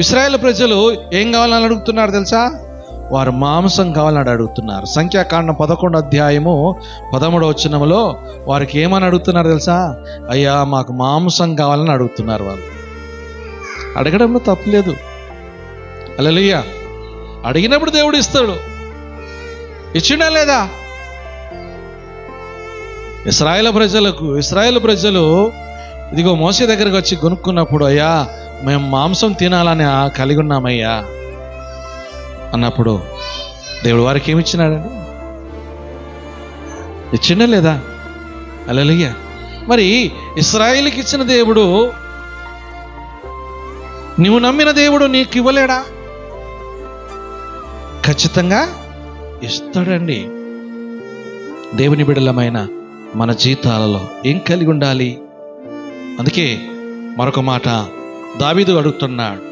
ఇశ్రాయేలు ప్రజలు ఏం కావాలని అడుగుతున్నారు తెలుసా? వారు మాంసం కావాలని అడుగుతున్నారు. సంఖ్యాకాండం 11 అధ్యాయము 13 వచనములో వారికి ఏమని అడుగుతున్నారు తెలుసా? అయ్యా మాకు మాంసం కావాలని అడుగుతున్నారు. వాళ్ళు అడగడంలో తప్పులేదు. హల్లెలూయా. అడిగినప్పుడు దేవుడు ఇస్తాడు. ఇచ్చిండా లేదా? ఇశ్రాయేలు ప్రజలు ఇదిగో మోసే దగ్గరకు వచ్చి కొనుక్కున్నప్పుడు, అయ్యా మేము మాంసం తినాలని కలిగి ఉన్నామయ్యా అన్నప్పుడు దేవుడు వారికి ఏమి ఇచ్చినాడండి? ఇచ్చిండా లేదా? హల్లెలూయా. మరి ఇశ్రాయేలుకి ఇచ్చిన దేవుడు, నువ్వు నమ్మిన దేవుడు నీకు ఇవ్వలేడా? ఖచ్చితంగా ఇస్తాడండి. దేవుని బిడ్డలమైన మన జీవితాలలో ఏం కలిగి ఉండాలి? అందుకే మరొక మాట దావీదు అడుగుతున్నాడు.